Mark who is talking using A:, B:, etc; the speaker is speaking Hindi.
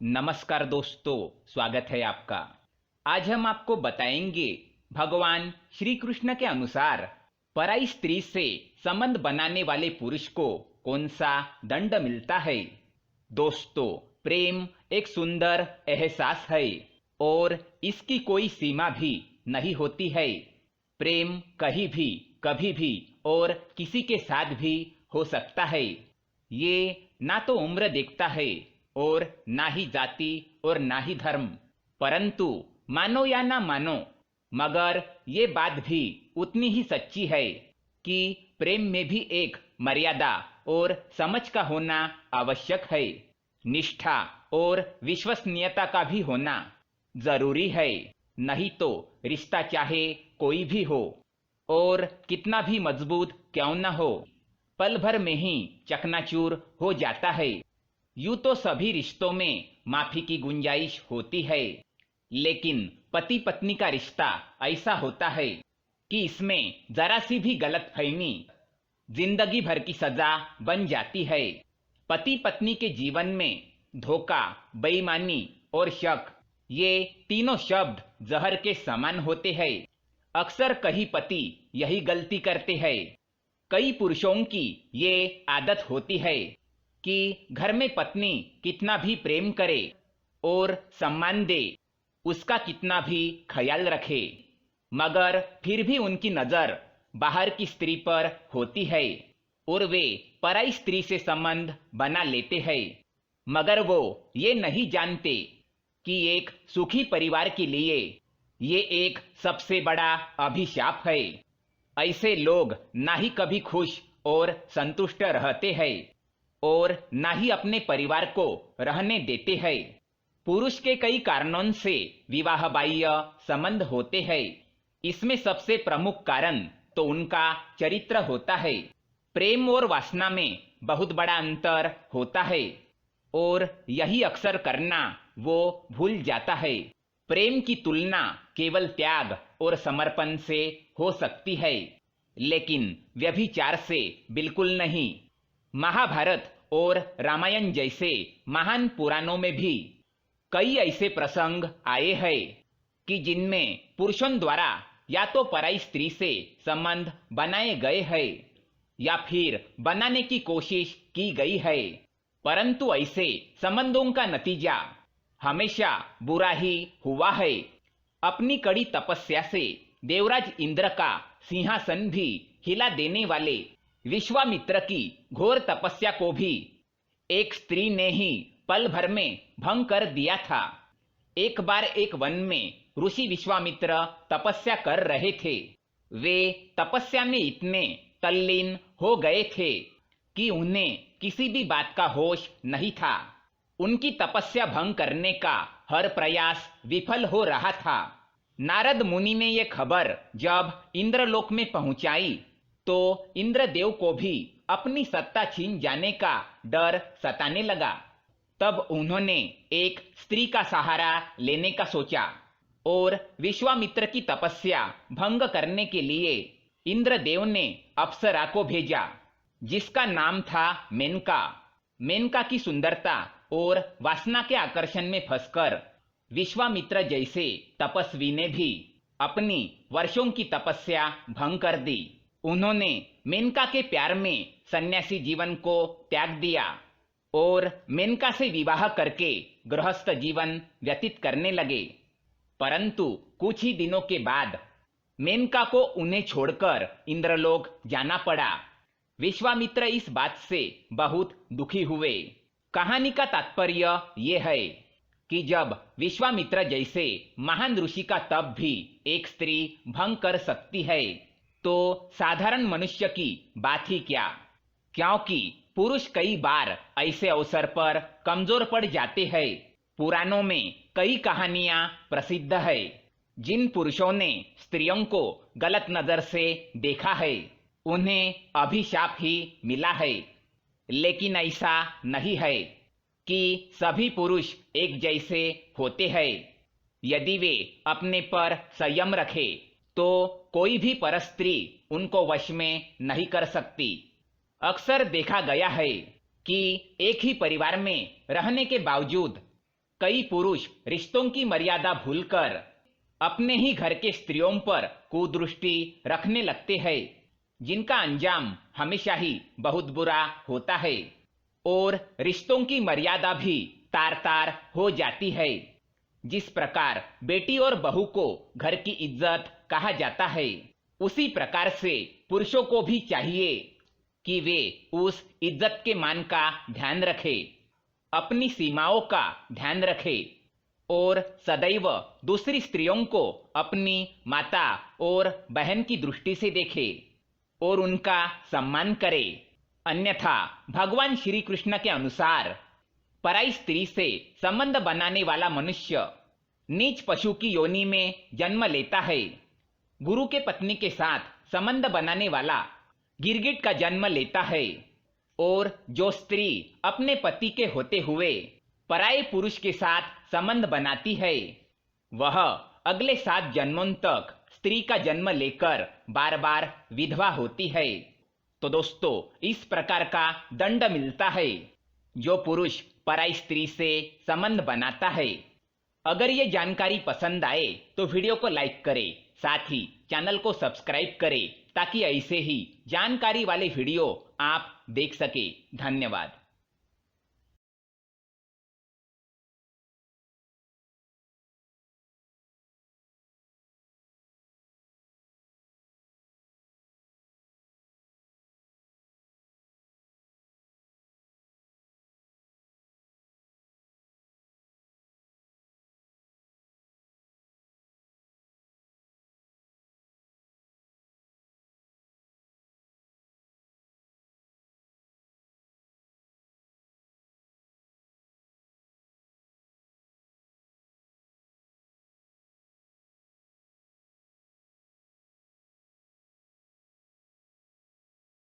A: नमस्कार दोस्तों, स्वागत है आपका। आज हम आपको बताएंगे भगवान श्री कृष्ण के अनुसार पराई स्त्री से संबंध बनाने वाले पुरुष को कौन सा दंड मिलता है। दोस्तों, प्रेम एक सुंदर एहसास है और इसकी कोई सीमा भी नहीं होती है। प्रेम कहीं भी, कभी भी और किसी के साथ भी हो सकता है। ये ना तो उम्र देखता है और ना ही जाति और ना ही धर्म। परंतु मानो या ना मानो, मगर ये बात भी उतनी ही सच्ची है कि प्रेम में भी एक मर्यादा और समझ का होना आवश्यक है। निष्ठा और विश्वसनीयता का भी होना जरूरी है, नहीं तो रिश्ता चाहे कोई भी हो और कितना भी मजबूत क्यों न हो, पल भर में ही चकनाचूर हो जाता है। यूं तो सभी रिश्तों में माफी की गुंजाइश होती है, लेकिन पति पत्नी का रिश्ता ऐसा होता है कि इसमें जरा सी भी गलतफहमी जिंदगी भर की सजा बन जाती है। पति पत्नी के जीवन में धोखा, बेईमानी और शक, ये तीनों शब्द जहर के समान होते हैं। अक्सर कई पति यही गलती करते हैं। कई पुरुषों की ये आदत होती है कि घर में पत्नी कितना भी प्रेम करे और सम्मान दे, उसका कितना भी ख्याल रखे, मगर फिर भी उनकी नजर बाहर की स्त्री पर होती है और वे पराई स्त्री से संबंध बना लेते हैं। मगर वो ये नहीं जानते कि एक सुखी परिवार के लिए ये एक सबसे बड़ा अभिशाप है। ऐसे लोग ना ही कभी खुश और संतुष्ट रहते हैं और ना ही अपने परिवार को रहने देते हैं। पुरुष के कई कारणों से विवाह बाह्य संबंध होते हैं। इसमें सबसे प्रमुख कारण तो उनका चरित्र होता है। प्रेम और वासना में बहुत बड़ा अंतर होता है और यही अक्सर करना वो भूल जाता है। प्रेम की तुलना केवल त्याग और समर्पण से हो सकती है, लेकिन व्यभिचार से बिल्कुल नहीं। महाभारत और रामायण जैसे महान पुराणों में भी कई ऐसे प्रसंग आए हैं कि जिनमें पुरुषों द्वारा या तो पराई स्त्री से संबंध बनाए गए हैं या फिर बनाने की कोशिश की गई है, परंतु ऐसे संबंधों का नतीजा हमेशा बुरा ही हुआ है। अपनी कड़ी तपस्या से देवराज इंद्र का सिंहासन भी हिला देने वाले विश्वामित्र की घोर तपस्या को भी एक स्त्री ने ही पल भर में भंग कर दिया था। एक बार एक वन में ऋषि विश्वामित्र तपस्या कर रहे थे। वे तपस्या में इतने तल्लीन हो गए थे कि उन्हें किसी भी बात का होश नहीं था। उनकी तपस्या भंग करने का हर प्रयास विफल हो रहा था। नारद मुनि ने यह खबर जब इंद्रलोक में पहुंचाई तो इंद्रदेव को भी अपनी सत्ता छीन जाने का डर सताने लगा। तब उन्होंने एक स्त्री का सहारा लेने का सोचा और विश्वामित्र की तपस्या भंग करने के लिए इंद्रदेव ने अप्सरा को भेजा, जिसका नाम था मेनका। मेनका की सुंदरता और वासना के आकर्षण में फंसकर विश्वामित्र जैसे तपस्वी ने भी अपनी वर्षों की तपस्या भंग कर दी। उन्होंने मेनका के प्यार में सन्यासी जीवन को त्याग दिया और मेनका से विवाह करके गृहस्थ जीवन व्यतीत करने लगे। परंतु कुछ ही दिनों के बाद मेनका को उन्हें छोड़कर इंद्रलोक जाना पड़ा। विश्वामित्र इस बात से बहुत दुखी हुए। कहानी का तात्पर्य यह है कि जब विश्वामित्र जैसे महान ऋषि का तप भी एक स्त्री भंग कर सकती है, तो साधारण मनुष्य की बात ही क्या। क्योंकि पुरुष कई बार ऐसे अवसर पर कमजोर पड़ जाते हैं। पुराणों में कई कहानियां प्रसिद्ध है जिन पुरुषों ने स्त्रियों को गलत नजर से देखा है, उन्हें अभिशाप ही मिला है। लेकिन ऐसा नहीं है कि सभी पुरुष एक जैसे होते हैं। यदि वे अपने पर संयम रखे तो कोई भी परस्त्री उनको वश में नहीं कर सकती। अक्सर देखा गया है कि एक ही परिवार में रहने के बावजूद कई पुरुष रिश्तों की मर्यादा भूलकर अपने ही घर के स्त्रियों पर कुदृष्टि रखने लगते हैं, जिनका अंजाम हमेशा ही बहुत बुरा होता है और रिश्तों की मर्यादा भी तार तार हो जाती है। जिस प्रकार बेटी और बहू को घर की इज्जत कहा जाता है, उसी प्रकार से पुरुषों को भी चाहिए कि वे उस इज्जत के मान का ध्यान रखें, अपनी सीमाओं का ध्यान रखें और सदैव दूसरी स्त्रियों को अपनी माता और बहन की दृष्टि से देखें और उनका सम्मान करें। अन्यथा भगवान श्री कृष्ण के अनुसार पराई स्त्री से संबंध बनाने वाला मनुष्य नीच पशु की योनि में जन्म लेता है। गुरु के पत्नी के साथ संबंध बनाने वाला गिरगिट का जन्म लेता है और जो स्त्री अपने पति के होते हुए पराये पुरुष के साथ संबंध बनाती है, वह अगले 7 जन्मों तक स्त्री का जन्म लेकर बार बार विधवा होती है। तो दोस्तों, इस प्रकार का दंड मिलता है जो पुरुष पराई स्त्री से संबंध बनाता है। अगर ये जानकारी पसंद आए तो वीडियो को लाइक करें, साथ ही चैनल को सब्सक्राइब करें ताकि ऐसे ही जानकारी वाले वीडियो आप देख सके। धन्यवाद।